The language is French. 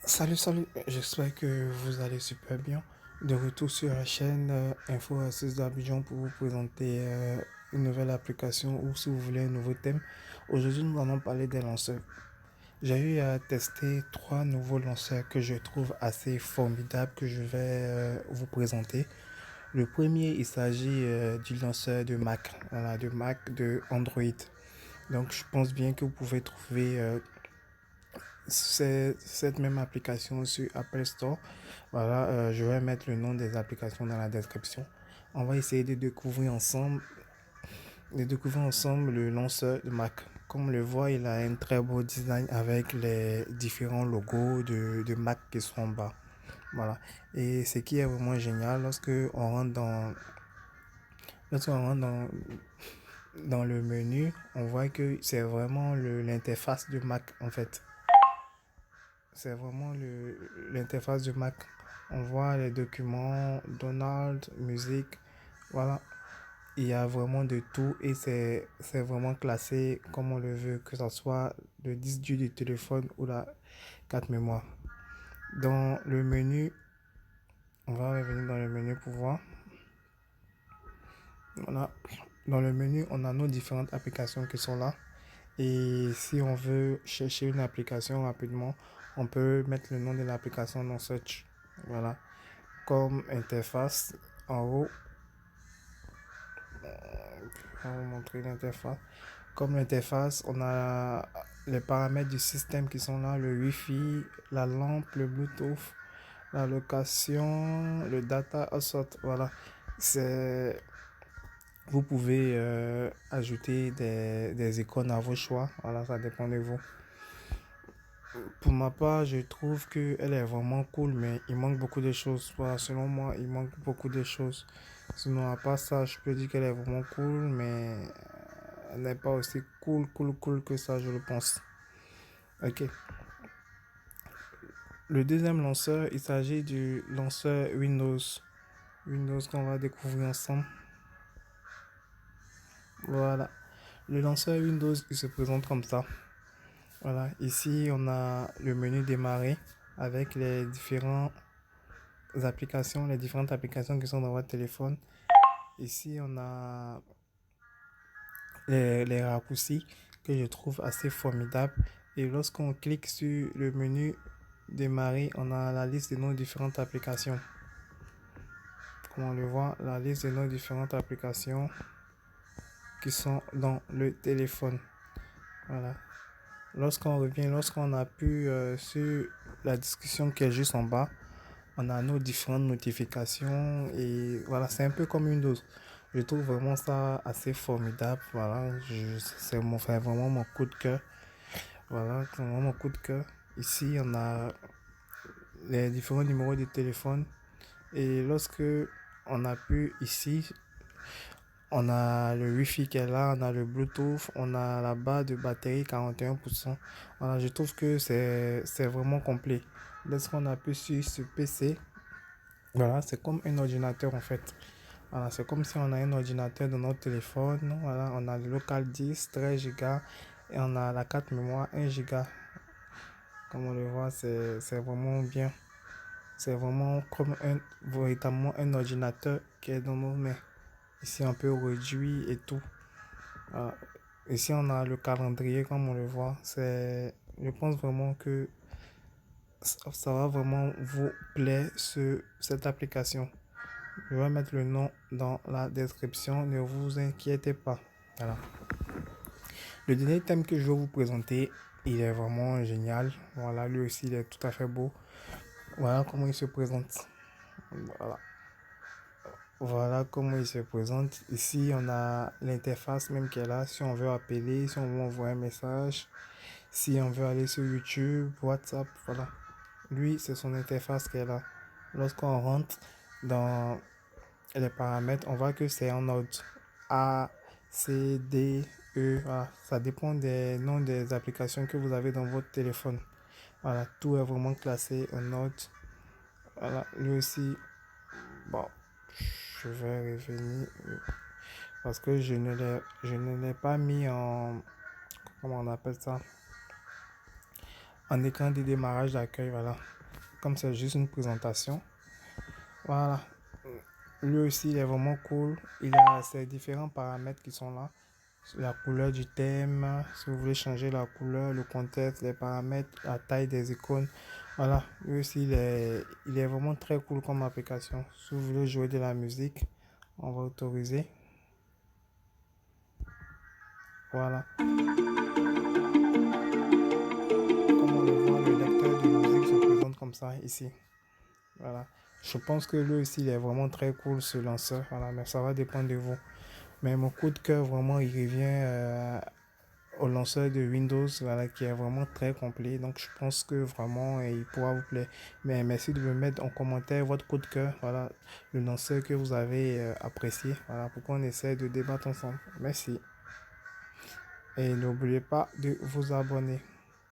Salut, j'espère que vous allez super bien. De retour sur la chaîne Info Assist d'Abidjan pour vous présenter une nouvelle application ou si vous voulez un nouveau thème. Aujourd'hui, nous allons parler des lanceurs. J'ai eu à tester trois nouveaux lanceurs que je trouve assez formidables que je vais vous présenter. Le premier, il s'agit du lanceur de Mac, voilà, de Mac de Android. Donc, je pense bien que vous pouvez trouver cette même application sur Apple Store. Voilà, je vais mettre le nom des applications dans la description. On va essayer de découvrir ensemble le lanceur de Mac. Comme on le voit, il a un très beau design avec les différents logos de Mac qui sont en bas. Voilà. Et ce qui est vraiment génial, lorsqu'on rentre dans le menu, on voit que c'est vraiment l'interface de Mac en fait. C'est vraiment l'interface du Mac. On voit les documents, Donald, musique, voilà. Il y a vraiment de tout et c'est vraiment classé comme on le veut, que ce soit le disque dur du téléphone ou la carte mémoire. Dans le menu, on va revenir dans le menu pour voir. Voilà. Dans le menu, on a nos différentes applications qui sont là. Et si on veut chercher une application rapidement, on peut mettre le nom de l'application dans Search. Voilà. Comme interface, en haut, on va vous montrer l'interface. Comme interface, on a les paramètres du système qui sont là, le Wi-Fi, la lampe, le Bluetooth, la location, le data hotspot. Voilà. C'est Vous pouvez ajouter des icônes à vos choix. Voilà, ça dépend de vous. Pour ma part, je trouve qu'elle est vraiment cool, mais il manque beaucoup de choses. Voilà, selon moi, il manque beaucoup de choses. Sinon, à part ça, je peux dire qu'elle est vraiment cool, mais elle n'est pas aussi cool que ça, je le pense. Ok. Le deuxième lanceur, il s'agit du lanceur Windows. Windows qu'on va découvrir ensemble. Voilà. Le lanceur Windows, il se présente comme ça. Voilà, ici on a le menu démarrer avec les différentes applications qui sont dans votre téléphone. Ici on a les raccourcis que je trouve assez formidables. Et lorsqu'on clique sur le menu démarrer, on a la liste de nos différentes applications. Comme on le voit, la liste de nos différentes applications qui sont dans le téléphone. Voilà. Lorsqu'on appuie sur la discussion qui est juste en bas, on a nos différentes notifications et voilà, c'est un peu comme Windows. Je trouve vraiment ça assez formidable. Voilà, c'est vraiment mon coup de cœur. Voilà, c'est vraiment mon coup de cœur. Ici, on a les différents numéros de téléphone et lorsque on appuie ici, on a le Wi-Fi qui est là, on a le Bluetooth, on a la barre de batterie 41%. Voilà, je trouve que c'est vraiment complet. Lorsqu'on appuie sur ce PC, voilà, c'est comme un ordinateur en fait. Voilà, c'est comme si on a un ordinateur dans notre téléphone. Voilà, on a le local 10, 13 Go et on a la carte mémoire 1 Go. Comme on le voit, c'est vraiment bien. C'est vraiment comme véritablement un ordinateur qui est dans nos mains. Ici, on peut réduire et tout. Voilà. Ici, on a le calendrier, comme on le voit. Je pense vraiment que ça va vraiment vous plaire cette application. Je vais mettre le nom dans la description, ne vous inquiétez pas. Voilà. Le dernier thème que je vais vous présenter, il est vraiment génial. Voilà, lui aussi, il est tout à fait beau. Voilà comment il se présente. Voilà. Voilà comment il se présente. Ici, on a l'interface même qui est là. Si on veut appeler, si on veut envoyer un message, si on veut aller sur YouTube, WhatsApp, voilà. Lui, c'est son interface qui est là. Lorsqu'on rentre dans les paramètres, on voit que c'est en ordre A, C, D, E. Voilà. Ça dépend des noms des applications que vous avez dans votre téléphone. Voilà, tout est vraiment classé en ordre. Voilà, lui aussi, bon, je vais revenir parce que je ne l'ai pas mis en, comment on appelle ça, en écran de démarrage d'accueil, voilà. Comme c'est juste une présentation. Voilà. Lui aussi, il est vraiment cool. Il a ses différents paramètres qui sont là. La couleur du thème, si vous voulez changer la couleur, le contexte, les paramètres, la taille des icônes. Voilà. Lui aussi, il est vraiment très cool comme application. Si vous voulez jouer de la musique, on va autoriser. Voilà. Comme on le voit, le lecteur de musique se présente comme ça ici. Voilà. Je pense que lui aussi, il est vraiment très cool ce lanceur. Voilà, mais ça va dépendre de vous. Mais mon coup de cœur, vraiment, il revient au lanceur de Windows, voilà, qui est vraiment très complet. Donc, je pense que vraiment, il pourra vous plaire. Mais merci de me mettre en commentaire votre coup de cœur. Voilà, le lanceur que vous avez apprécié. Voilà, pour qu'on essaie de débattre ensemble. Merci. Et n'oubliez pas de vous abonner.